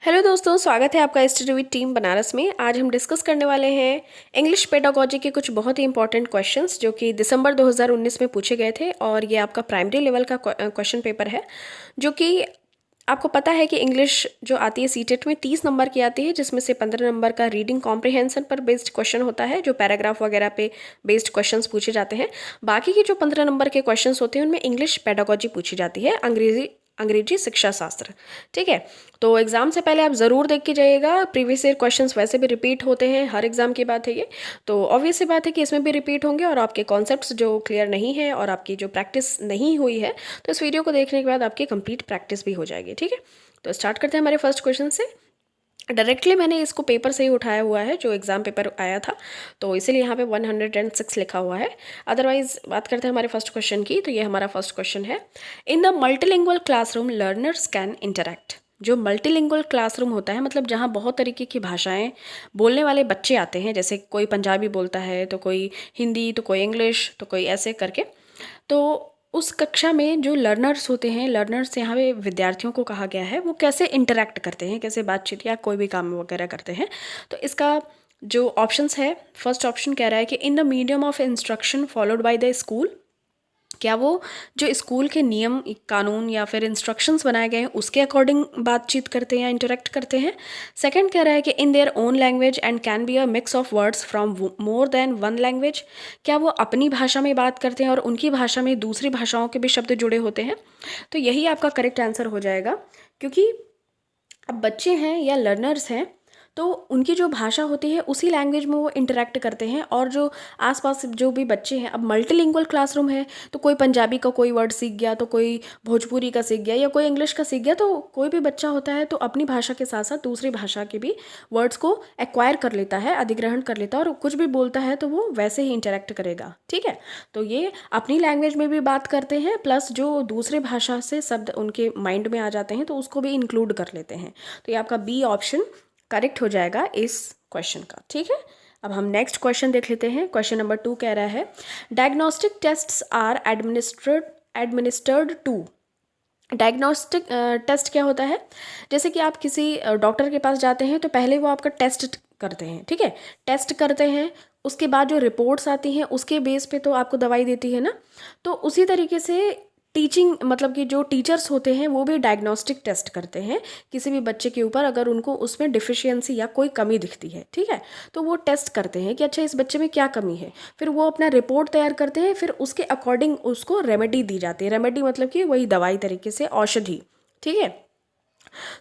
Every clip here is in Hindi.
हेलो दोस्तों, स्वागत है आपका स्टडी विद टीम बनारस में। आज हम डिस्कस करने वाले हैं इंग्लिश पेडागोजी के कुछ बहुत ही इंपॉर्टेंट क्वेश्चंस जो कि दिसंबर 2019 में पूछे गए थे। और ये आपका प्राइमरी लेवल का क्वेश्चन पेपर है, जो कि आपको पता है कि इंग्लिश जो आती है सीटेट में 30 नंबर की आती है, जिसमें से 15 नंबर का रीडिंग कॉम्प्रिहेंशन पर बेस्ड क्वेश्चन होता है, जो पैराग्राफ वगैरह पे बेस्ड क्वेश्चंस पूछे जाते हैं। बाकी के जो 15 नंबर के क्वेश्चंस होते हैं उनमें इंग्लिश पेडागोजी पूछी जाती है, अंग्रेजी शिक्षा शास्त्र। ठीक है, तो एग्जाम से पहले आप ज़रूर देख के जाइएगा। प्रीवियस ईयर क्वेश्चंस वैसे भी रिपीट होते हैं, हर एग्जाम की बात है ये, तो ऑब्वियस सी बात है कि इसमें भी रिपीट होंगे और आपके कॉन्सेप्ट्स जो क्लियर नहीं है और आपकी जो प्रैक्टिस नहीं हुई है, तो इस वीडियो को देखने के बाद आपकी कंप्लीट प्रैक्टिस भी हो जाएगी। ठीक है, तो स्टार्ट करते हैं हमारे फर्स्ट क्वेश्चन से। डायरेक्टली मैंने इसको पेपर से ही उठाया हुआ है, जो एग्ज़ाम पेपर आया था, तो इसीलिए यहाँ पे 106 लिखा हुआ है। अदरवाइज बात करते हैं हमारे फर्स्ट क्वेश्चन की, तो ये हमारा फर्स्ट क्वेश्चन है। In the multilingual classroom learners can interact. जो मल्टीलिंगुअल क्लासरूम होता है, मतलब जहाँ बहुत तरीके की भाषाएं बोलने वाले बच्चे आते हैं, जैसे कोई पंजाबी बोलता है तो कोई हिंदी, तो कोई इंग्लिश, तो कोई ऐसे करके, तो उस कक्षा में जो लर्नर्स होते हैं, लर्नर्स यहाँ पे विद्यार्थियों को कहा गया है, वो कैसे इंटरेक्ट करते हैं, कैसे बातचीत या कोई भी काम वगैरह करते हैं। तो इसका जो ऑप्शंस है, फर्स्ट ऑप्शन कह रहा है कि in the medium of instruction followed by the school. क्या वो जो स्कूल के नियम कानून या फिर इंस्ट्रक्शंस बनाए गए हैं उसके अकॉर्डिंग बातचीत करते हैं या इंटरेक्ट करते हैं। सेकंड कह रहा है कि in their own language and can be a mix of words from more than one language. क्या वो अपनी भाषा में बात करते हैं और उनकी भाषा में दूसरी भाषाओं के भी शब्द जुड़े होते हैं। तो यही आपका करेक्ट आंसर हो जाएगा, क्योंकि अब बच्चे हैं या लर्नर्स हैं, तो उनकी जो भाषा होती है उसी लैंग्वेज में वो इंटरेक्ट करते हैं। और जो आसपास जो भी बच्चे हैं, अब मल्टीलिंगुअल क्लासरूम है, तो कोई पंजाबी का कोई वर्ड सीख गया, तो कोई भोजपुरी का सीख गया, या कोई इंग्लिश का सीख गया, तो कोई भी बच्चा होता है तो अपनी भाषा के साथ साथ दूसरी भाषा के भी वर्ड्स को एक्वायर कर लेता है, अधिग्रहण कर लेता है, और कुछ भी बोलता है तो वो वैसे ही इंटरेक्ट करेगा। ठीक है, तो ये अपनी लैंग्वेज में भी बात करते हैं, प्लस जो दूसरे भाषा से शब्द उनके माइंड में आ जाते हैं तो उसको भी इंक्लूड कर लेते हैं। तो ये आपका बी ऑप्शन करेक्ट हो जाएगा इस क्वेश्चन का। ठीक है, अब हम नेक्स्ट क्वेश्चन देख लेते हैं। क्वेश्चन नंबर 2 कह रहा है, diagnostic tests are administered to. Diagnostic test क्या होता है? जैसे कि आप किसी डॉक्टर के पास जाते हैं तो पहले वो आपका टेस्ट करते हैं। ठीक है, टेस्ट करते हैं, उसके बाद जो रिपोर्ट्स आती हैं उसके बेस पे तो आपको दवाई देती है ना। तो उसी तरीके से टीचिंग, मतलब कि जो टीचर्स होते हैं वो भी डायग्नोस्टिक टेस्ट करते हैं किसी भी बच्चे के ऊपर, अगर उनको उसमें डिफिशियंसी या कोई कमी दिखती है। ठीक है, तो वो टेस्ट करते हैं कि अच्छा इस बच्चे में क्या कमी है, फिर वो अपना रिपोर्ट तैयार करते हैं, फिर उसके अकॉर्डिंग उसको रेमेडी दी जाती है। रेमेडी मतलब कि वही दवाई तरीके से, औषधि। ठीक है,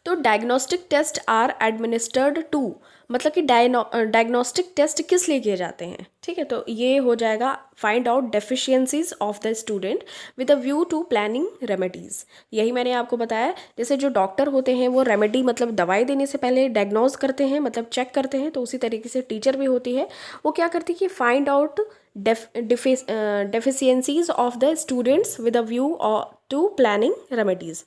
तो diagnostic test are administered to, मतलब कि डायग्नोस्टिक टेस्ट किस लिए किए जाते हैं। ठीक है, तो ये हो जाएगा find out deficiencies of the student with a view to planning remedies. यही मैंने आपको बताया, जैसे जो डॉक्टर होते हैं वो रेमेडी मतलब दवाई देने से पहले डायग्नोज करते हैं, मतलब चेक करते हैं, तो उसी तरीके से टीचर भी होती है, वो क्या करती है कि find out deficiencies of the students with a view to planning remedies.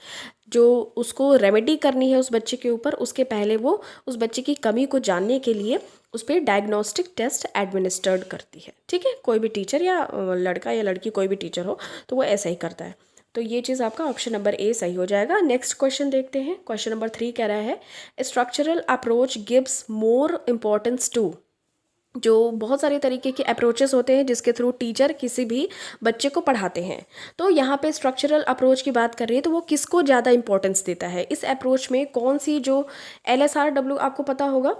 जो उसको रेमेडी करनी है उस बच्चे के ऊपर, उसके पहले वो उस बच्चे की कमी को जानने के लिए उस पर डायग्नोस्टिक टेस्ट एडमिनिस्टर्ड करती है। ठीक है, कोई भी टीचर या लड़का या लड़की कोई भी टीचर हो तो वो ऐसा ही करता है। तो ये चीज़ आपका ऑप्शन नंबर ए सही हो जाएगा। नेक्स्ट क्वेश्चन देखते हैं। क्वेश्चन नंबर 3 कह रहा है, structural approach gives more importance to. जो बहुत सारे तरीके के अप्रोचेस होते हैं जिसके थ्रू टीचर किसी भी बच्चे को पढ़ाते हैं, तो यहाँ पे स्ट्रक्चरल अप्रोच की बात कर रही है, तो वो किसको ज़्यादा इंपॉर्टेंस देता है इस अप्रोच में, कौन सी जो LSRW आपको पता होगा,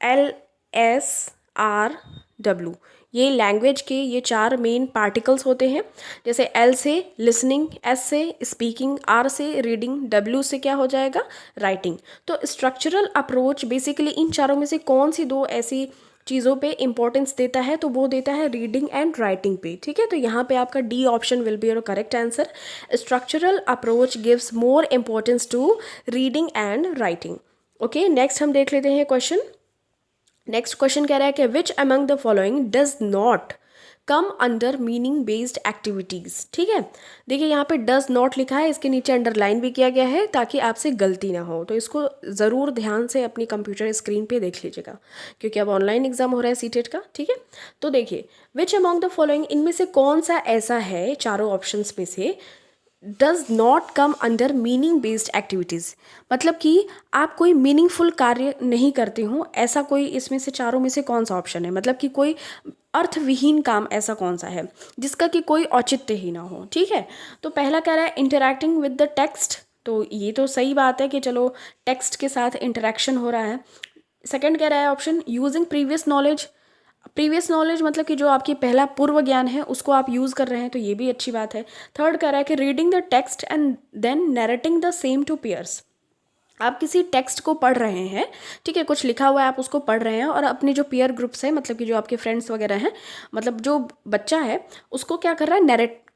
LSRW, ये लैंग्वेज के ये 4 मेन पार्टिकल्स होते हैं। जैसे L से लिसनिंग, S से स्पीकिंग, R से रीडिंग, W से क्या हो जाएगा, राइटिंग। तो स्ट्रक्चरल अप्रोच बेसिकली इन चारों में से कौन सी 2 ऐसी चीज़ों पे इंपॉर्टेंस देता है, तो वो देता है रीडिंग एंड राइटिंग पे। ठीक है, तो यहाँ पे आपका D option will be your correct answer. Structural approach gives more importance to reading and writing. Okay, next हम देख लेते हैं क्वेश्चन। नेक्स्ट क्वेश्चन कह रहा है कि which among the following does not come under meaning based activities. ठीक है, देखिए यहाँ पे डज नॉट लिखा है, इसके नीचे अंडरलाइन भी किया गया है ताकि आपसे गलती ना हो, तो इसको ज़रूर ध्यान से अपनी कंप्यूटर स्क्रीन पे देख लीजिएगा, क्योंकि अब ऑनलाइन एग्जाम हो रहा है सीटेट का। ठीक है, तो देखिए विच अमंग द फॉलोइंग, इनमें से कौन सा ऐसा है चारों ऑप्शंस में से does not come under meaning based activities, मतलब कि आप कोई मीनिंगफुल कार्य नहीं करते हो, ऐसा कोई इसमें से चारों में से कौन सा ऑप्शन है, मतलब कि कोई अर्थविहीन काम ऐसा कौन सा है जिसका कि कोई औचित्य ही ना हो। ठीक है, तो पहला कह रहा है इंटरैक्टिंग विद द टेक्स्ट, तो ये तो सही बात है कि चलो टेक्स्ट के साथ इंटरेक्शन हो रहा है। सेकंड कह रहा है option using previous knowledge, previous knowledge मतलब कि जो आपकी पहला पूर्व ज्ञान है उसको आप यूज़ कर रहे हैं, तो ये भी अच्छी बात है। थर्ड कह रहा है कि reading the text and then narrating the same to peers, आप किसी टेक्स्ट को पढ़ रहे हैं, ठीक है, कुछ लिखा हुआ है आप उसको पढ़ रहे हैं और अपने जो पीयर ग्रुप्स है, मतलब कि जो आपके फ्रेंड्स वगैरह हैं, मतलब जो बच्चा है उसको क्या कर रहा है,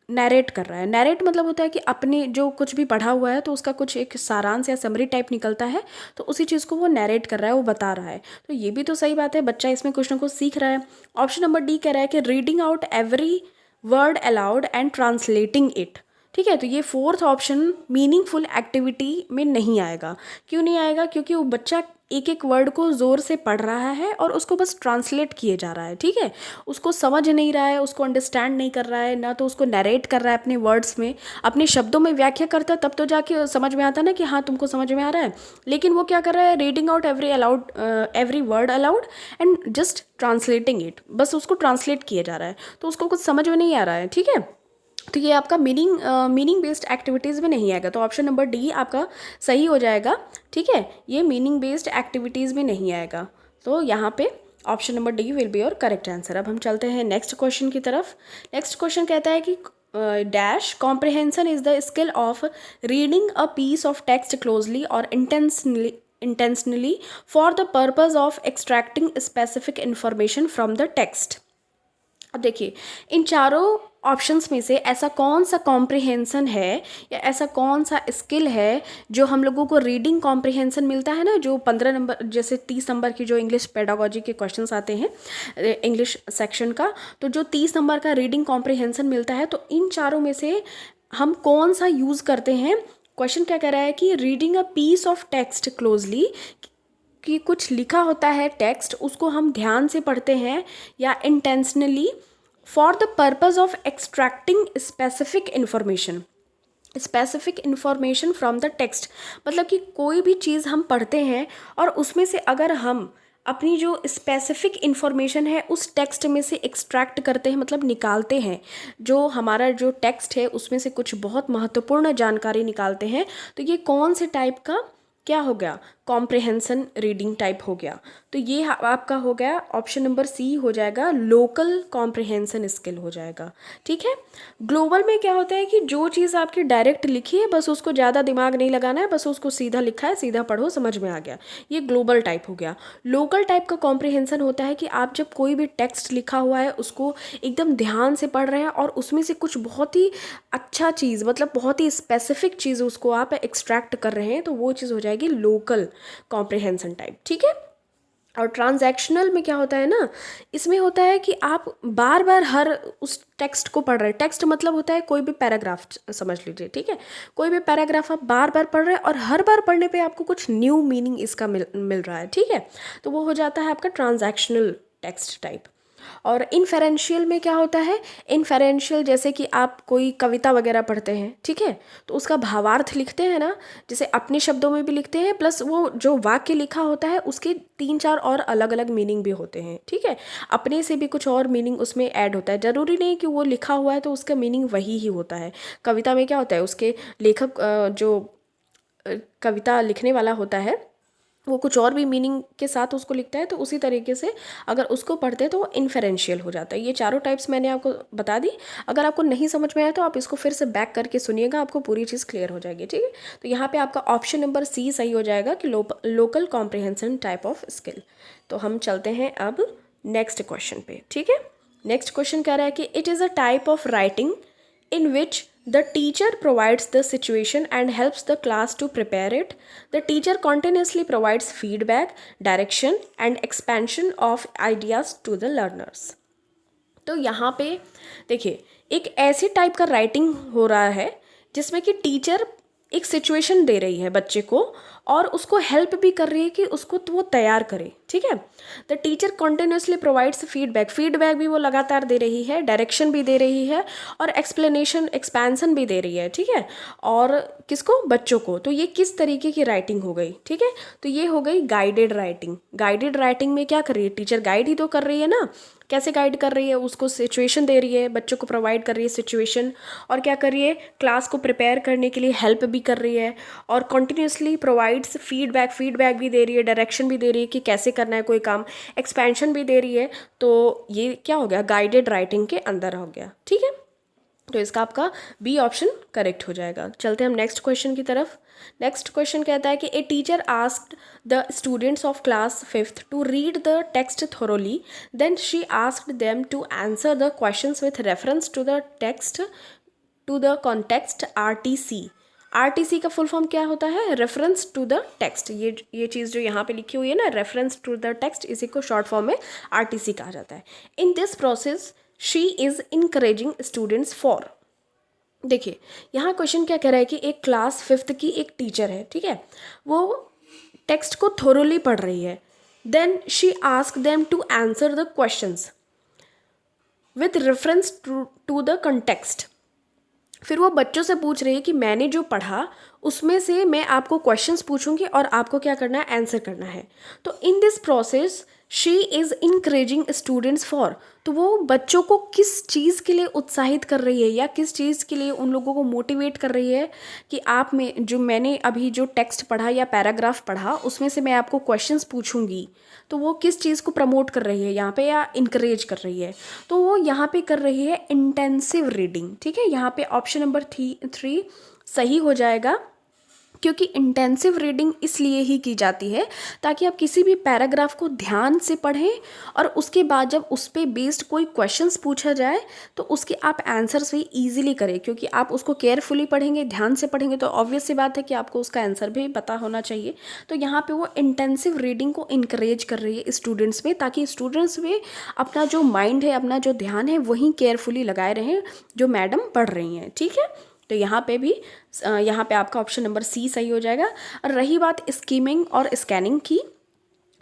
नरेट कर रहा है। नरेट मतलब होता है कि अपने जो कुछ भी पढ़ा हुआ है तो उसका कुछ एक सारांश या समरी टाइप निकलता है, तो उसी चीज़ को वो नरेट कर रहा है, वो बता रहा है, तो ये भी तो सही बात है, बच्चा इसमें कुछ ना कुछ सीख रहा है। ऑप्शन नंबर डी कह रहा है कि reading out every word allowed and translating it, ठीक है, तो ये फोर्थ ऑप्शन मीनिंगफुल एक्टिविटी में नहीं आएगा। क्यों नहीं आएगा, क्योंकि वो बच्चा एक एक वर्ड को ज़ोर से पढ़ रहा है और उसको बस ट्रांसलेट किए जा रहा है, ठीक है, उसको समझ नहीं रहा है, उसको अंडरस्टैंड नहीं कर रहा है, ना तो उसको नरेट कर रहा है अपने वर्ड्स में, अपने शब्दों में व्याख्या करता है तब तो जाके समझ में आता ना कि हाँ तुमको समझ में आ रहा है, लेकिन वो क्या कर रहा है, reading out every word allowed and just translating it, बस उसको ट्रांसलेट किया जा रहा है, तो उसको कुछ समझ में नहीं आ रहा है। ठीक है, तो ये आपका मीनिंग बेस्ड एक्टिविटीज़ में नहीं आएगा, तो ऑप्शन नंबर डी आपका सही हो जाएगा। ठीक है, ये मीनिंग बेस्ड एक्टिविटीज़ में नहीं आएगा, तो यहाँ पे option number D will be your correct answer. अब हम चलते हैं नेक्स्ट क्वेश्चन की तरफ। नेक्स्ट क्वेश्चन कहता है कि dash comprehension is the skill of reading a piece of text closely और intentionally for the purpose of extracting specific information from the text. अब देखिए, इन चारों ऑप्शंस में से ऐसा कौन सा कॉम्प्रिहेंशन है या ऐसा कौन सा स्किल है जो हम लोगों को रीडिंग कॉम्प्रिहेंशन मिलता है ना, जो 15 नंबर जैसे 30 नंबर की जो इंग्लिश पेडागोजी के क्वेश्चंस आते हैं इंग्लिश सेक्शन का, तो जो 30 नंबर का रीडिंग कॉम्प्रिहेंशन मिलता है, तो इन चारों में से हम कौन सा यूज़ करते हैं। क्वेश्चन क्या कह रहा है कि reading a piece of text closely, कि कुछ लिखा होता है टेक्स्ट उसको हम ध्यान से पढ़ते हैं, या intentionally for the purpose of extracting specific information from the text, मतलब कि कोई भी चीज़ हम पढ़ते हैं और उसमें से अगर हम अपनी जो स्पेसिफिक इंफॉर्मेशन है उस टेक्स्ट में से एक्सट्रैक्ट करते हैं, मतलब निकालते हैं, जो हमारा जो टेक्स्ट है उसमें से कुछ बहुत महत्वपूर्ण जानकारी निकालते हैं, तो ये कौन से टाइप का क्या हो गया, कॉम्प्रिहेंशन रीडिंग टाइप हो गया। तो ये आपका हो गया ऑप्शन नंबर सी हो जाएगा, लोकल कॉम्प्रिहेंशन स्किल हो जाएगा। ठीक है, ग्लोबल में क्या होता है कि जो चीज़ आपकी डायरेक्ट लिखी है बस उसको ज़्यादा दिमाग नहीं लगाना है, बस उसको सीधा लिखा है, सीधा पढ़ो समझ में आ गया, ये ग्लोबल टाइप हो गया। लोकल टाइप का कॉम्प्रिहेंशन होता है कि आप जब कोई भी टेक्स्ट लिखा हुआ है उसको एकदम ध्यान से पढ़ रहे हैं और उसमें से कुछ बहुत ही अच्छा चीज़, मतलब बहुत ही स्पेसिफिक चीज़ उसको आप एक्सट्रैक्ट कर रहे हैं, तो वो चीज़ हो जाएगी लोकल कॉम्प्रिहेंशन टाइप। ठीक है, और ट्रांजैक्शनल में क्या होता है ना, इसमें होता है कि आप बार बार हर उस टेक्स्ट को पढ़ रहे हैं, टेक्स्ट मतलब होता है कोई भी पैराग्राफ समझ लीजिए, ठीक है, कोई भी पैराग्राफ आप बार बार पढ़ रहे हैं और हर बार पढ़ने पे आपको कुछ न्यू मीनिंग इसका मिल रहा है। ठीक है, तो वो हो जाता है आपका ट्रांजैक्शनल टेक्स्ट टाइप। और इनफेरेंशियल में क्या होता है, इनफेरेंशियल जैसे कि आप कोई कविता वगैरह पढ़ते हैं, ठीक है, तो उसका भावार्थ लिखते हैं ना, जैसे अपने शब्दों में भी लिखते हैं, प्लस वो जो वाक्य लिखा होता है उसके 3-4 और अलग अलग मीनिंग भी होते हैं। ठीक है, अपने से भी कुछ और मीनिंग उसमें ऐड होता है, ज़रूरी नहीं कि वो लिखा हुआ है तो उसका मीनिंग वही ही होता है। कविता में क्या होता है, उसके लेखक जो कविता लिखने वाला होता है वो कुछ और भी मीनिंग के साथ उसको लिखता है, तो उसी तरीके से अगर उसको पढ़ते हैं तो वो इनफेरेंशियल हो जाता है। ये चारों टाइप्स मैंने आपको बता दी, अगर आपको नहीं समझ में आया तो आप इसको फिर से बैक करके सुनिएगा, आपको पूरी चीज़ क्लियर हो जाएगी। ठीक है, तो यहाँ पे आपका ऑप्शन नंबर सी सही हो जाएगा कि local comprehension type of skill. तो हम चलते हैं अब नेक्स्ट क्वेश्चन पे। ठीक है, नेक्स्ट क्वेश्चन कह रहा है कि it is a type of writing in which the teacher provides the situation and helps the class to prepare it. The teacher continuously provides feedback, direction and expansion of ideas to the learners. तो यहाँ पे देखिए, एक ऐसी टाइप का राइटिंग हो रहा है जिसमें कि टीचर एक सिचुएशन दे रही है बच्चे को और उसको हेल्प भी कर रही है कि उसको तो वो तैयार करे, ठीक है। The teacher continuously provides feedback, feedback भी वो लगातार दे रही है, डायरेक्शन भी दे रही है और एक्सप्लेनेशन एक्सपेंसन भी दे रही है, ठीक है। और किसको? बच्चों को। तो ये किस तरीके की राइटिंग हो गई, ठीक है। तो ये हो गई गाइडेड राइटिंग। गाइडेड राइटिंग में क्या कर रही है टीचर? गाइड ही तो कर रही है ना। कैसे गाइड कर रही है? उसको सिचुएशन दे रही है, बच्चों को प्रोवाइड कर रही है सिचुएशन, और क्या कर रही है? क्लास को प्रिपेयर करने के लिए हेल्प भी कर रही है और कॉन्टिन्यूसली प्रोवाइड्स फीडबैक, फीडबैक भी दे रही है, डायरेक्शन भी दे रही है कि कैसे करना है कोई काम, एक्सपेंशन भी दे रही है। तो ये क्या हो गया? गाइडेड राइटिंग के अंदर हो गया, ठीक है। तो इसका आपका बी ऑप्शन करेक्ट हो जाएगा। चलते हैं हम नेक्स्ट क्वेश्चन की तरफ। नेक्स्ट क्वेश्चन कहता है कि a teacher asked the students of class 5th to read the text thoroughly, then she asked them to answer the questions with reference to the text to the context RTC। RTC का फुल फॉर्म क्या होता है? Reference to the text. ये चीज़ जो यहाँ पे लिखी हुई है ना, रेफरेंस टू द टेक्स्ट, इसी को शॉर्ट फॉर्म में RTC कहा जाता है। In this process she is encouraging students for. देखिए यहाँ क्वेश्चन क्या कह रहा है कि एक क्लास 5th की एक टीचर है, ठीक है, वो टेक्स्ट को थोरोली पढ़ रही है। Then she ask them to answer the questions with reference to the context. फिर वो बच्चों से पूछ रही है कि मैंने जो पढ़ा उसमें से मैं आपको क्वेश्चंस पूछूंगी और आपको क्या करना है? आंसर करना है। तो in this process she is encouraging students for. तो वो बच्चों को किस चीज़ के लिए उत्साहित कर रही है या किस चीज़ के लिए उन लोगों को मोटिवेट कर रही है कि आप में जो मैंने अभी जो टेक्स्ट पढ़ा या पैराग्राफ पढ़ा उसमें से मैं आपको क्वेश्चंस पूछूंगी। तो वो किस चीज़ को प्रमोट कर रही है यहाँ पे या इनकरेज कर रही है? तो वो यहाँ पे कर रही है इंटेंसिव रीडिंग, ठीक है। यहाँ पे ऑप्शन नंबर 3 सही हो जाएगा, क्योंकि इंटेंसिव रीडिंग इसलिए ही की जाती है ताकि आप किसी भी पैराग्राफ को ध्यान से पढ़ें और उसके बाद जब उस पर बेस्ड कोई क्वेश्चंस पूछा जाए तो उसके आप आंसर्स भी इजीली करें, क्योंकि आप उसको केयरफुली पढ़ेंगे, ध्यान से पढ़ेंगे तो ऑब्वियस सी बात है कि आपको उसका आंसर भी पता होना चाहिए। तो यहाँ पे वो इंटेंसिव रीडिंग को इनकरेज कर रही है स्टूडेंट्स में, ताकि स्टूडेंट्स में अपना जो माइंड है, अपना जो ध्यान है वहीं केयरफुली लगाए रहें जो मैडम पढ़ रही हैं, ठीक है। तो यहाँ पे भी यहाँ पे आपका ऑप्शन नंबर C सही हो जाएगा। और रही बात स्कीमिंग और स्कैनिंग की,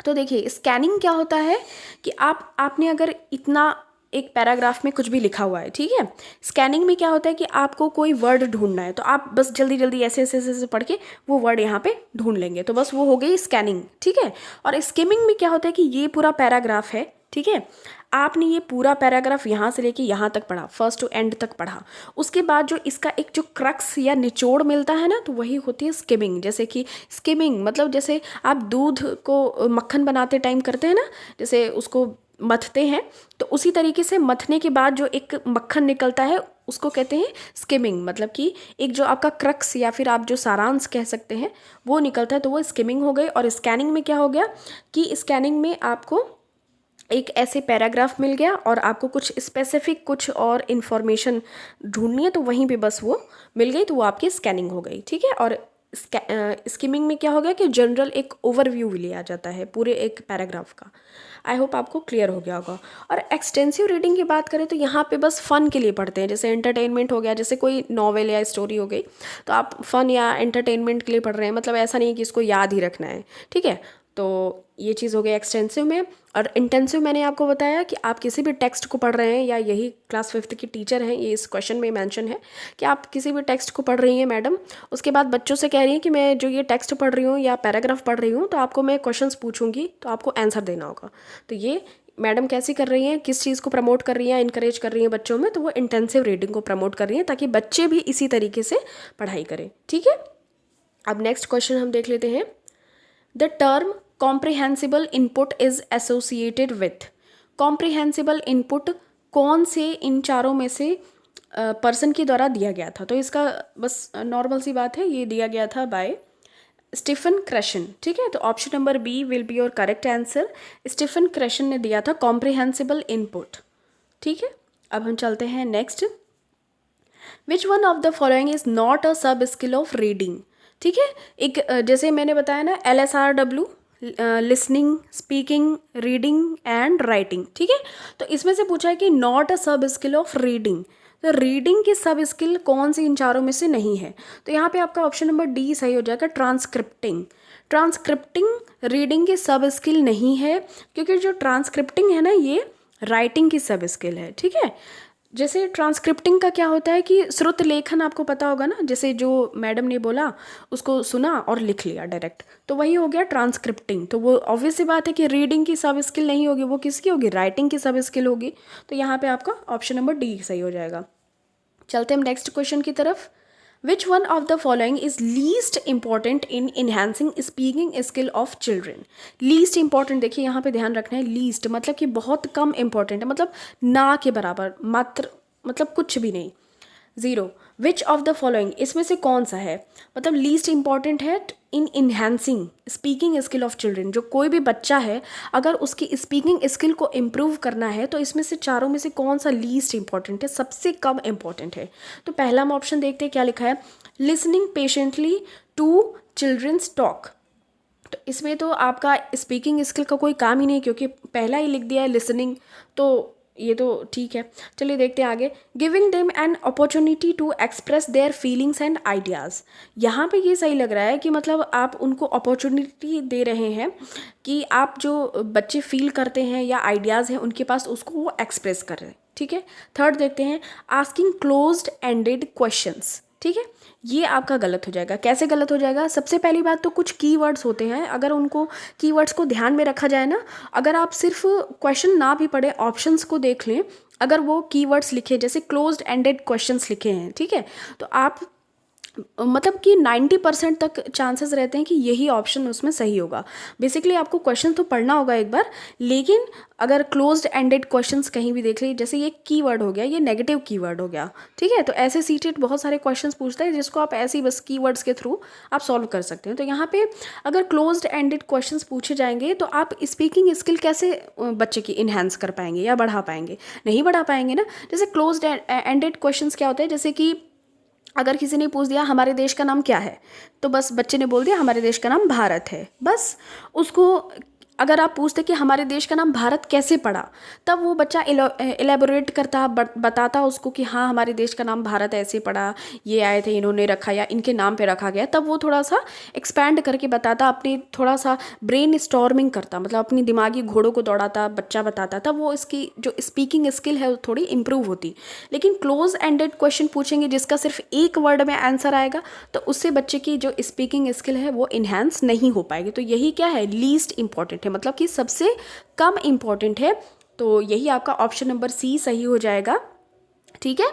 तो देखिए स्कैनिंग क्या होता है कि आपने अगर इतना एक पैराग्राफ में कुछ भी लिखा हुआ है, ठीक है। स्कैनिंग में क्या होता है कि आपको कोई वर्ड ढूंढना है तो आप बस जल्दी जल्दी ऐसे ऐसे ऐसे पढ़ के वो वर्ड यहाँ पे ढूंढ लेंगे, तो बस वो हो गई स्कैनिंग, ठीक है। और स्किमिंग में क्या होता है कि ये पूरा पैराग्राफ है, ठीक है, आपने ये पूरा पैराग्राफ यहाँ से लेके यहाँ तक पढ़ा, फर्स्ट टू एंड तक पढ़ा, उसके बाद जो इसका एक जो क्रक्स या निचोड़ मिलता है ना, तो वही होती है स्किमिंग। जैसे कि स्किमिंग मतलब जैसे आप दूध को मक्खन बनाते टाइम करते हैं ना, जैसे उसको मथते हैं, तो उसी तरीके से मथने के बाद जो एक मक्खन निकलता है उसको कहते हैं स्किमिंग। मतलब कि एक जो आपका क्रक्स या फिर आप जो सारांश कह सकते हैं वो निकलता है, तो वो स्किमिंग हो गई। और स्कैनिंग में क्या हो गया कि स्कैनिंग में आपको एक ऐसे पैराग्राफ मिल गया और आपको कुछ स्पेसिफिक कुछ और इन्फॉर्मेशन ढूंढनी है तो वहीं पे बस वो मिल गई, तो वो आपकी स्कैनिंग हो गई, ठीक है। और स्किमिंग में क्या हो गया कि जनरल एक ओवरव्यू लिया जाता है पूरे एक पैराग्राफ का। आई होप आपको क्लियर हो गया होगा। और एक्सटेंसिव रीडिंग की बात करें तो यहाँ पे बस फ़न के लिए पढ़ते हैं, जैसे एंटरटेनमेंट हो गया, जैसे कोई नॉवेल या स्टोरी हो गई तो आप फ़न या एंटरटेनमेंट के लिए पढ़ रहे हैं, मतलब ऐसा नहीं है कि इसको याद ही रखना है, ठीक है। तो ये चीज़ हो गई एक्सटेंसिव में। और इंटेंसिव मैंने आपको बताया कि आप किसी भी टेक्स्ट को पढ़ रहे हैं, या यही क्लास 5th की टीचर हैं, ये इस क्वेश्चन में मेंशन है कि आप किसी भी टेक्स्ट को पढ़ रही हैं मैडम, उसके बाद बच्चों से कह रही हैं कि मैं जो ये टेक्स्ट पढ़ रही हूँ या पैराग्राफ पढ़ रही हूँ तो आपको मैं क्वेश्चंस पूछूंगी तो आपको आंसर देना होगा। तो ये मैडम कैसी कर रही हैं, किस चीज़ को प्रमोट कर रही हैं, इनकरेज कर रही हैं बच्चों में, तो वो इंटेंसिव रीडिंग को प्रमोट कर रही हैं ताकि बच्चे भी इसी तरीके से पढ़ाई करें, ठीक है। अब नेक्स्ट क्वेश्चन हम देख लेते हैं। The term comprehensible input is associated with. Comprehensible input कौन से इन चारों में से पर्सन के द्वारा दिया गया था? तो इसका बस नॉर्मल सी बात है, ये दिया गया था बाय स्टीफन क्रेशन, ठीक है। तो option number B will be your correct answer. Stephen Krashen ने दिया था कॉम्प्रिहेंसिबल इनपुट, ठीक है। अब हम चलते हैं next. Which one of the following is not a सब स्किल ऑफ रीडिंग, ठीक है। एक जैसे मैंने बताया ना LSRW, listening, speaking, reading and writing, ठीक है। तो इसमें से पूछा है कि नॉट अ सब स्किल ऑफ रीडिंग, तो रीडिंग की सब स्किल कौन सी इन चारों में से नहीं है? तो यहाँ पे आपका ऑप्शन नंबर D सही हो जाएगा, ट्रांसक्रिप्टिंग। ट्रांसक्रिप्टिंग रीडिंग की सब स्किल नहीं है, क्योंकि जो ट्रांसक्रिप्टिंग है ना ये राइटिंग की सब स्किल है, ठीक है। जैसे ट्रांसक्रिप्टिंग का क्या होता है कि श्रुत लेखन आपको पता होगा ना, जैसे जो मैडम ने बोला उसको सुना और लिख लिया डायरेक्ट, तो वही हो गया ट्रांसक्रिप्टिंग। तो वो ऑब्वियस सी बात है कि रीडिंग की सब स्किल नहीं होगी, वो किसकी होगी, राइटिंग की सब स्किल होगी। तो यहाँ पे आपका ऑप्शन नंबर डी सही हो जाएगा। चलते हम नेक्स्ट क्वेश्चन की तरफ। Which one of the following is least important in enhancing speaking skill of children. Least important, देखिए यहाँ पे ध्यान रखना है, लीस्ट मतलब कि बहुत कम इंपॉर्टेंट है, मतलब ना के बराबर, मात्र मतलब कुछ भी नहीं, zero. Which of the following, इसमें से कौन सा है, मतलब लीस्ट इंपॉर्टेंट है in enhancing speaking skill of children. जो कोई भी बच्चा है अगर उसकी स्पीकिंग स्किल को इम्प्रूव करना है तो इसमें से चारों में से कौन सा लीस्ट इंपॉर्टेंट है, सबसे कम इंपॉर्टेंट है। तो पहला हम ऑप्शन देखते हैं क्या लिखा है, listening patiently to childrens talk. तो इसमें तो आपका स्पीकिंग स्किल का कोई काम ही नहीं, क्योंकि पहला ही लिख दिया है लिसनिंग, तो ये तो ठीक है। चलिए देखते हैं आगे। Giving them an opportunity to express their feelings and ideas. यहाँ पे ये सही लग रहा है कि मतलब आप उनको अपॉर्चुनिटी दे रहे हैं कि आप जो बच्चे फील करते हैं या आइडियाज़ हैं उनके पास, उसको वो एक्सप्रेस कर रहे हैं, ठीक है। थर्ड देखते हैं, आस्किंग क्लोज्ड एंडेड क्वेश्चंस, ठीक है। ये आपका गलत हो जाएगा। कैसे गलत हो जाएगा, सबसे पहली बात तो कुछ कीवर्ड्स होते हैं, अगर उनको कीवर्ड्स को ध्यान में रखा जाए ना, अगर आप सिर्फ क्वेश्चन ना भी पढ़े ऑप्शंस को देख लें, अगर वो कीवर्ड्स लिखे जैसे क्लोज्ड एंडेड क्वेश्चंस लिखे हैं, ठीक है, तो आप मतलब कि 90% तक चांसेस रहते हैं कि यही ऑप्शन उसमें सही होगा। बेसिकली आपको क्वेश्चन तो पढ़ना होगा एक बार, लेकिन अगर क्लोज्ड एंडेड क्वेश्चंस कहीं भी देख लीजिए, जैसे ये कीवर्ड हो गया, ये नेगेटिव कीवर्ड हो गया, ठीक है। तो ऐसे सीटेट बहुत सारे क्वेश्चंस पूछता है जिसको आप ऐसे ही बस कीवर्ड्स के थ्रू आप सॉल्व कर सकते हैं। तो यहाँ पे अगर क्लोज्ड एंडेड क्वेश्चंस पूछे जाएंगे तो आप स्पीकिंग स्किल कैसे बच्चे की इन्हांस कर पाएंगे या बढ़ा पाएंगे, नहीं बढ़ा पाएंगे ना। जैसे क्लोज्ड एंडेड क्वेश्चंस क्या होते हैं, जैसे कि अगर किसी ने पूछ दिया हमारे देश का नाम क्या है, तो बस बच्चे ने बोल दिया हमारे देश का नाम भारत है, बस। उसको अगर आप पूछते कि हमारे देश का नाम भारत कैसे पड़ा, तब वो बच्चा एलेबोरेट करता, बताता उसको कि हाँ हमारे देश का नाम भारत ऐसे पड़ा, ये आए थे इन्होंने रखा या इनके नाम पे रखा गया, तब वो थोड़ा सा एक्सपैंड करके बताता, अपनी थोड़ा सा ब्रेन स्टॉर्मिंग करता, मतलब अपनी दिमागी घोड़ों को दौड़ाता, बच्चा बताता, तब वो इसकी जो स्पीकिंग स्किल है वो थोड़ी इंप्रूव होती। लेकिन क्लोज एंडेड क्वेश्चन पूछेंगे जिसका सिर्फ एक वर्ड में आंसर आएगा, तो उससे बच्चे की जो स्पीकिंग स्किल है वो इन्हांस नहीं हो पाएगी। तो यही क्या है, लीस्ट इंपॉर्टेंट है, मतलब कि सबसे कम इंपॉर्टेंट है। तो यही आपका ऑप्शन नंबर सी सही हो जाएगा, ठीक है।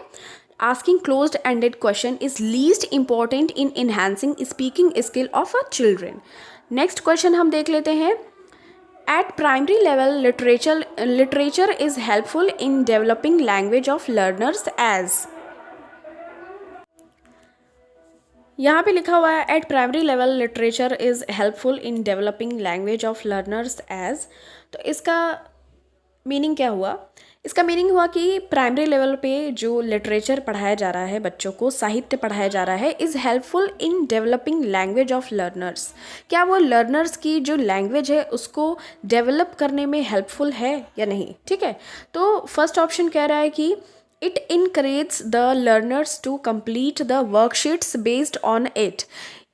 Asking closed ended question is least important in enhancing speaking skill of a children. Next question हम देख लेते हैं। At primary level literature is helpful in developing language of learners age. यहाँ पे लिखा हुआ है at primary level literature is helpful in developing language of learners age. तो इसका मीनिंग क्या हुआ, इसका मीनिंग हुआ कि प्राइमरी लेवल पे जो लिटरेचर पढ़ाया जा रहा है बच्चों को, साहित्य पढ़ाया जा रहा है, is helpful in developing language of learners. क्या वो लर्नर्स की जो लैंग्वेज है उसको डेवलप करने में हेल्पफुल है या नहीं, ठीक है। तो फर्स्ट ऑप्शन कह रहा है कि it encourage the learners to complete the worksheets based on it.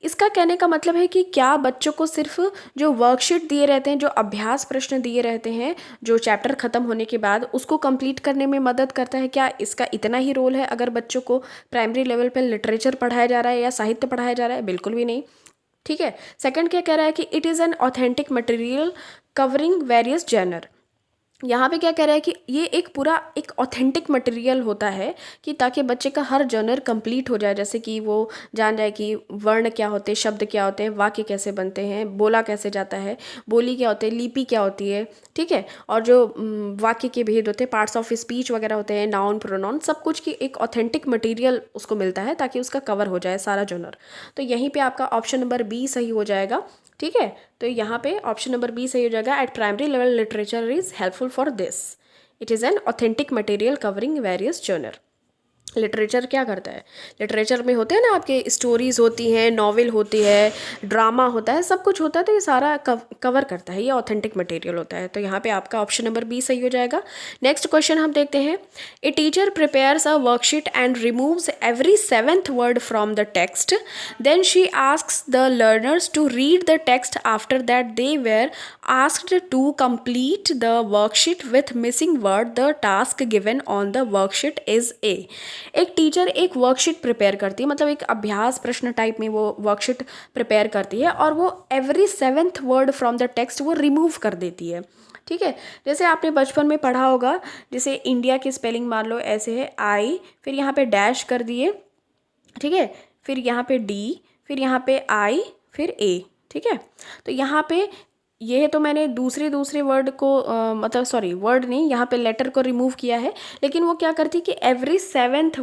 इसका कहने का मतलब है कि क्या बच्चों को सिर्फ जो वर्कशीट दिए रहते हैं, जो अभ्यास प्रश्न दिए रहते हैं, जो चैप्टर ख़त्म होने के बाद उसको कंप्लीट करने में मदद करता है, क्या इसका इतना ही रोल है अगर बच्चों को प्राइमरी लेवल पर लिटरेचर पढ़ाया जा रहा है या साहित्य पढ़ाया जा रहा है? बिल्कुल भी नहीं, ठीक है। सेकंड क्या कह रहा है कि it is an authentic material covering various genre. यहाँ पे क्या कह रहा है कि ये एक पूरा एक ऑथेंटिक मटेरियल होता है कि ताकि बच्चे का हर जर्नर कंप्लीट हो जाए, जैसे कि वो जान जाए कि वर्ण क्या होते हैं, शब्द क्या होते हैं, वाक्य कैसे बनते हैं, बोला कैसे जाता है, बोली क्या होती है, लिपि क्या होती है, ठीक है। और जो वाक्य के भेद होते हैं, पार्ट्स ऑफ स्पीच वगैरह होते हैं, नाउन प्रोनाउन, सब कुछ की एक ऑथेंटिक मटेरियल उसको मिलता है ताकि उसका कवर हो जाए सारा जर्नर। तो यहीं पर आपका ऑप्शन नंबर बी सही हो जाएगा, ठीक है। तो यहाँ पे ऑप्शन नंबर बी सही हो जाएगा। At primary level literature is helpful for this, it is an authentic material covering various genre. Literature क्या करता है, लिटरेचर में होते हैं ना आपके स्टोरीज होती हैं, नॉवेल होती है, ड्रामा होता है, सब कुछ होता है, तो ये सारा कवर करता है, ये ऑथेंटिक मटेरियल होता है। तो यहाँ पे आपका ऑप्शन नंबर बी सही हो जाएगा। नेक्स्ट क्वेश्चन हम देखते हैं। A teacher prepares a worksheet and removes every seventh word from the text, then she asks the learners to read the text after that they were asked to complete the worksheet with missing word. The task given on the worksheet is A. एक टीचर एक वर्कशीट प्रिपेयर करती है, मतलब एक अभ्यास प्रश्न टाइप में वो वर्कशीट प्रिपेयर करती है और वो every seventh word from the text वो रिमूव कर देती है। ठीक है, जैसे आपने बचपन में पढ़ा होगा, जैसे इंडिया की स्पेलिंग मान लो ऐसे है आई, फिर यहाँ पे डैश कर दिए, ठीक है, फिर यहाँ पे डी, फिर यहाँ पे आई, फिर ए। ठीक है, तो यहाँ पे ये तो मैंने दूसरे वर्ड को मतलब सॉरी वर्ड नहीं, यहाँ पे लेटर को रिमूव किया है, लेकिन वो क्या करती है कि एवरी सेवेंथ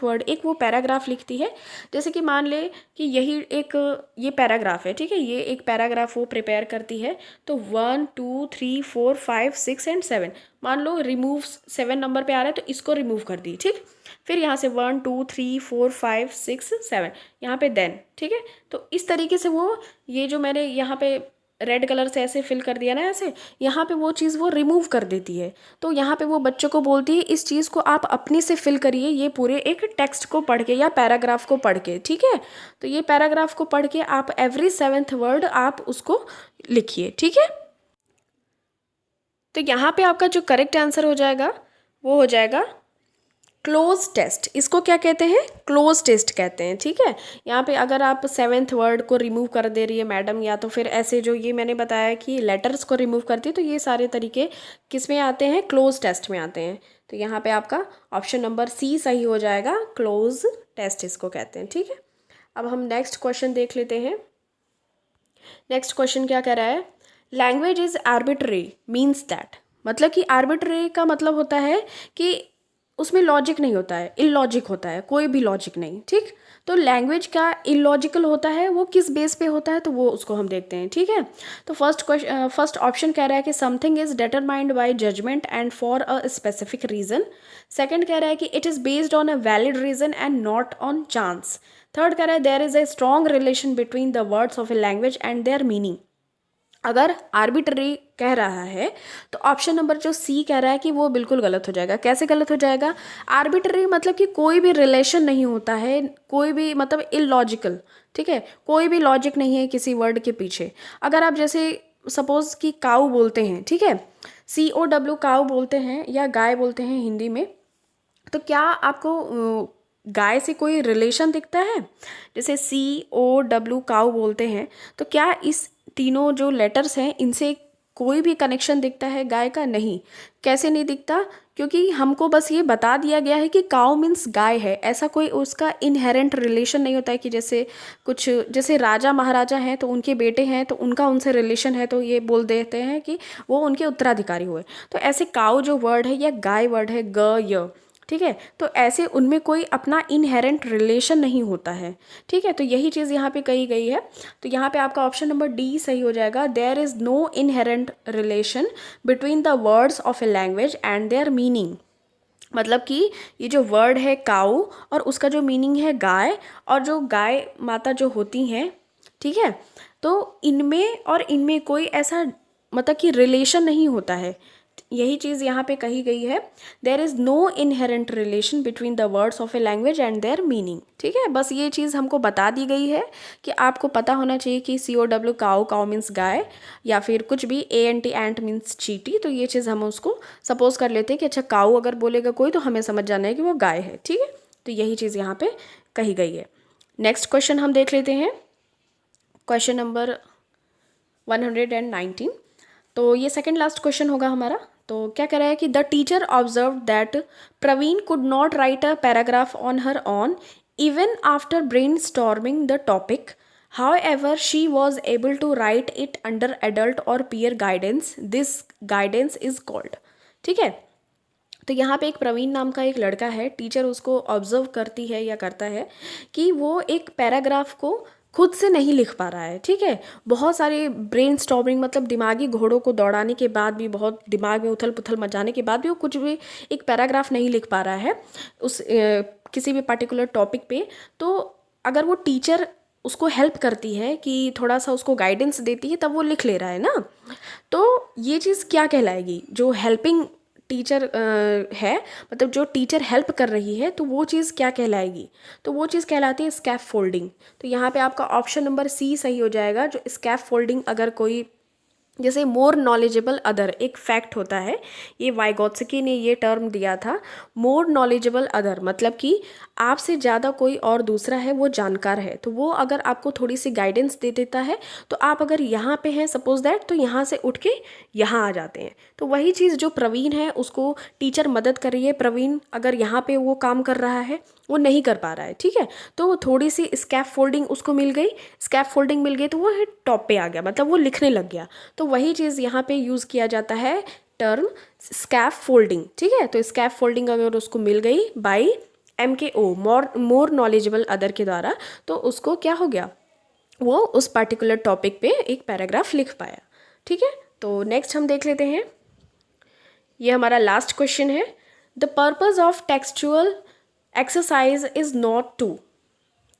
वर्ड एक वो पैराग्राफ लिखती है। जैसे कि मान ले कि यही एक ये पैराग्राफ है, ठीक है, ये एक पैराग्राफ वो प्रिपेयर करती है, तो 1 2 3 4 5 6 एंड 7, मान लो रिमूव 7 नंबर पे आ रहा है तो इसको रिमूव कर दी। ठीक, फिर यहाँ से 1 2 3 4 5 6 7 यहाँ पे देन। ठीक है, तो इस तरीके से वो ये जो मैंने यहाँ पे रेड कलर से ऐसे फिल कर दिया ना, ऐसे यहाँ पे वो चीज़ वो रिमूव कर देती है। तो यहाँ पे वो बच्चों को बोलती है इस चीज़ को आप अपने से फिल करिए, ये पूरे एक टेक्स्ट को पढ़ के या पैराग्राफ को पढ़ के। ठीक है, तो ये पैराग्राफ को पढ़ के आप एवरी सेवेंथ वर्ड आप उसको लिखिए। ठीक है, तो यहाँ पे आपका जो करेक्ट आंसर हो जाएगा वो हो जाएगा क्लोज टेस्ट। इसको क्या कहते हैं, क्लोज टेस्ट कहते हैं। ठीक है, यहाँ पे अगर आप सेवेंथ वर्ड को रिमूव कर दे रही है मैडम, या तो फिर ऐसे जो ये मैंने बताया कि लेटर्स को रिमूव करती है, तो ये सारे तरीके किस में आते हैं, क्लोज टेस्ट में आते हैं। तो यहाँ पे आपका ऑप्शन नंबर सी सही हो जाएगा, क्लोज टेस्ट इसको कहते हैं। ठीक है, अब हम नेक्स्ट क्वेश्चन देख लेते हैं। नेक्स्ट क्वेश्चन क्या कह रहा है, language is arbitrary means that, मतलब कि आर्बिट्री का मतलब होता है कि उसमें लॉजिक नहीं होता है, इलॉजिक होता है, कोई भी लॉजिक नहीं। ठीक, तो लैंग्वेज का इलॉजिकल होता है, वो किस बेस पे होता है, तो वो उसको हम देखते हैं। ठीक है, तो फर्स्ट ऑप्शन कह रहा है कि something is determined by judgement and for a specific reason. Second कह रहा है कि it is based on a valid reason and not on chance. Third कह रहा है there is a strong relation between the words of a language and their meaning. अगर आर्बिट्ररी कह रहा है तो ऑप्शन नंबर जो सी कह रहा है कि वो बिल्कुल गलत हो जाएगा। कैसे गलत हो जाएगा, आर्बिट्ररी मतलब कि कोई भी रिलेशन नहीं होता है, कोई भी मतलब इलॉजिकल। ठीक है, कोई भी लॉजिक नहीं है किसी वर्ड के पीछे। अगर आप जैसे सपोज कि काऊ बोलते हैं, ठीक है, COW काऊ बोलते हैं या गाय बोलते हैं हिंदी में, तो क्या आपको गाय से कोई रिलेशन दिखता है? जैसे COW काऊ बोलते हैं, तो क्या इस तीनों जो लेटर्स हैं इनसे कोई भी कनेक्शन दिखता है गाय का? नहीं। कैसे नहीं दिखता? क्योंकि हमको बस ये बता दिया गया है कि काऊ मीन्स गाय है, ऐसा कोई उसका इनहेरेंट रिलेशन नहीं होता है कि जैसे कुछ जैसे राजा महाराजा हैं तो उनके बेटे हैं तो उनका उनसे रिलेशन है, तो ये बोल देते हैं कि वो उनके उत्तराधिकारी हुए। तो ऐसे काऊ जो वर्ड है या गाय वर्ड है य, ठीक है, तो ऐसे उनमें कोई अपना इनहेरेंट रिलेशन नहीं होता है। ठीक है, तो यही चीज़ यहाँ पे कही गई है। तो यहाँ पे आपका ऑप्शन नंबर डी सही हो जाएगा, there is no inherent relation between the words of a language and their meaning. मतलब कि ये जो वर्ड है काऊ और उसका जो मीनिंग है गाय, और जो गाय माता जो होती हैं, ठीक है, तो इनमें और इनमें कोई ऐसा मतलब कि रिलेशन नहीं होता है। यही चीज़ यहाँ पे कही गई है, there is no inherent relation between the words of a language and their meaning. ठीक है, बस ये चीज़ हमको बता दी गई है कि आपको पता होना चाहिए कि COW काऊ, काऊ मीन्स गाय, या फिर कुछ भी ANT एंट मीन्स चीटी। तो ये चीज़ हम उसको सपोज कर लेते हैं कि अच्छा काऊ अगर बोलेगा कोई तो हमें समझ जाना है कि वो गाय है। ठीक है, तो यही चीज़ यहाँ पे कही गई है। नेक्स्ट क्वेश्चन हम देख लेते हैं, क्वेश्चन नंबर 119। तो ये सेकेंड लास्ट क्वेश्चन होगा हमारा। तो क्या कह रहा है कि the teacher observe that Praveen could not write a paragraph on her own even after brainstorming the topic, however she was able to write it under adult or peer guidance, this guidance is called. ठीक है, तो यहाँ पे एक प्रवीण नाम का एक लड़का है, टीचर उसको ऑब्जर्व करती है या करता है कि वो एक पैराग्राफ को खुद से नहीं लिख पा रहा है, ठीक है। बहुत सारे ब्रेन स्टॉर्मिंग मतलब दिमागी घोड़ों को दौड़ाने के बाद भी, बहुत दिमाग में उथल पुथल मचाने के बाद भी वो कुछ भी एक पैराग्राफ नहीं लिख पा रहा है उस किसी भी पर्टिकुलर टॉपिक पे। तो अगर वो टीचर उसको हेल्प करती है कि थोड़ा सा उसको गाइडेंस देती है, तब वो लिख ले रहा है ना। तो ये चीज़ क्या कहलाएगी, जो हेल्पिंग टीचर है, मतलब जो टीचर हेल्प कर रही है, तो वो चीज़ क्या कहलाएगी, तो वो चीज़ कहलाती है स्कैफ फोल्डिंग। तो यहाँ पे आपका ऑप्शन नंबर सी सही हो जाएगा। जो स्कैफ फोल्डिंग, अगर कोई जैसे मोर नॉलेजेबल अदर एक फैक्ट होता है, ये वाइगोत्स्की ने ये टर्म दिया था, मोर नॉलेजेबल अदर, मतलब कि आपसे ज़्यादा कोई और दूसरा है, वो जानकार है, तो वो अगर आपको थोड़ी सी गाइडेंस दे देता है, तो आप अगर यहाँ पे हैं सपोज दैट, तो यहाँ से उठ के यहाँ आ जाते हैं। तो वही चीज़ जो प्रवीण है उसको टीचर मदद कर रही है, प्रवीण अगर यहाँ पे वो काम कर रहा है, वो नहीं कर पा रहा है, ठीक है, तो वो थोड़ी सी स्कैफ फोल्डिंग उसको मिल गई, स्कैफ फोल्डिंग मिल गई तो वो टॉप पे आ गया, मतलब वो लिखने लग गया। तो वही चीज़ यहाँ पे यूज़ किया जाता है, टर्म स्कैफ फोल्डिंग, ठीक है। तो स्कैफ फोल्डिंग अगर उसको मिल गई by MKO, more knowledgeable other के द्वारा, तो उसको क्या हो गया, वो उस पर्टिकुलर टॉपिक पे एक पैराग्राफ लिख पाया, ठीक है। तो नेक्स्ट हम देख लेते हैं, ये हमारा लास्ट क्वेश्चन है। The purpose of textual exercise is not to,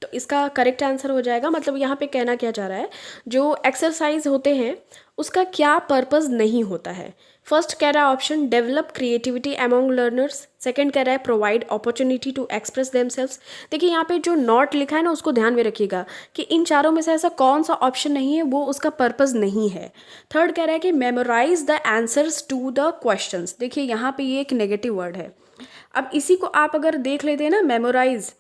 तो इसका करेक्ट आंसर हो जाएगा, मतलब यहाँ पे कहना क्या चाह रहा है, जो एक्सरसाइज होते हैं उसका क्या पर्पज़ नहीं होता है। फर्स्ट कह रहा है option develop creativity among learners, second कह रहा है provide opportunity to express themselves. देखिए यहाँ पे जो नॉट लिखा है ना, उसको ध्यान में रखिएगा कि इन चारों में से ऐसा कौन सा ऑप्शन नहीं है वो उसका पर्पज़ नहीं है। थर्ड कह रहा है कि memorise the answers to the questions. देखिए यहाँ पे ये एक नेगेटिव वर्ड है। अब इसी को आप अगर देख लेते हैं ना, मेमोराइज,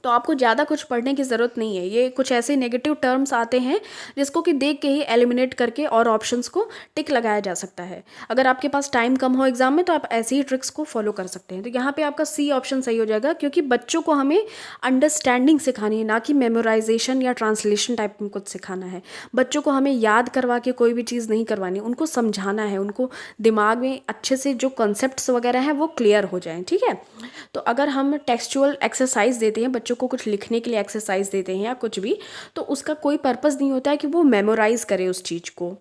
तो आपको ज़्यादा कुछ पढ़ने की ज़रूरत नहीं है। ये कुछ ऐसे नेगेटिव टर्म्स आते हैं जिसको कि देख के ही एलिमिनेट करके और ऑप्शंस को टिक लगाया जा सकता है। अगर आपके पास टाइम कम हो एग्जाम में, तो आप ऐसी ही ट्रिक्स को फॉलो कर सकते हैं। तो यहाँ पे आपका सी ऑप्शन सही हो जाएगा, क्योंकि बच्चों को हमें अंडरस्टैंडिंग सिखानी है, ना कि मेमोराइजेशन या ट्रांसलेशन टाइप में कुछ सिखाना है। बच्चों को हमें याद करवा के कोई भी चीज़ नहीं करवानी, उनको समझाना है, उनको दिमाग में अच्छे से जो कॉन्सेप्ट्स वगैरह हैं वो क्लियर हो जाएँ, ठीक है। तो अगर हम टेक्सचुअल एक्सरसाइज देते हैं बच्चों को, कुछ लिखने के लिए एक्सरसाइज देते हैं या कुछ भी, तो उसका कोई पर्पज़ नहीं होता है कि वो मेमोराइज करें उस चीज़ को,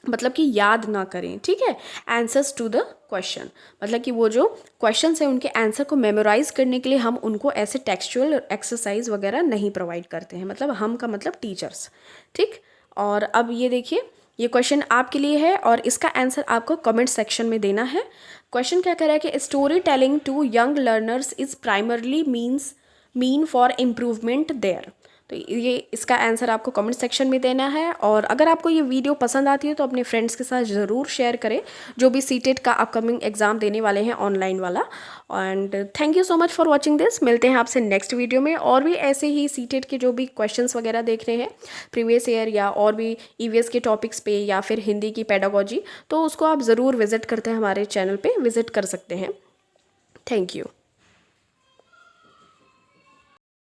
मतलब कि याद ना करें, ठीक है। आंसर्स टू द क्वेश्चन, मतलब कि वो जो क्वेश्चन है उनके आंसर को मेमोराइज करने के लिए हम उनको ऐसे टेक्सचुअल एक्सरसाइज वगैरह नहीं प्रोवाइड करते हैं, मतलब हम का मतलब टीचर्स, ठीक। और अब ये देखिए, ये क्वेश्चन आपके लिए है और इसका आंसर आपको कमेंट सेक्शन में देना है। क्वेश्चन क्या कह रहा है कि story telling to young learners is primarily mean for improvement there. तो ये इसका आंसर आपको कमेंट सेक्शन में देना है। और अगर आपको ये वीडियो पसंद आती है तो अपने फ्रेंड्स के साथ ज़रूर शेयर करें, जो भी सीटेट का अपकमिंग एग्ज़ाम देने वाले हैं ऑनलाइन वाला। And thank you so much for watching this. मिलते हैं आपसे नेक्स्ट वीडियो में, और भी ऐसे ही सीटेट के जो भी क्वेश्चंस वगैरह देख रहे हैं प्रीवियस ईयर या और भी EVS के टॉपिक्स पे, या फिर हिंदी की पेडागोजी, तो उसको आप ज़रूर विज़िट करते हैं, हमारे चैनल पर विज़िट कर सकते हैं। Thank you.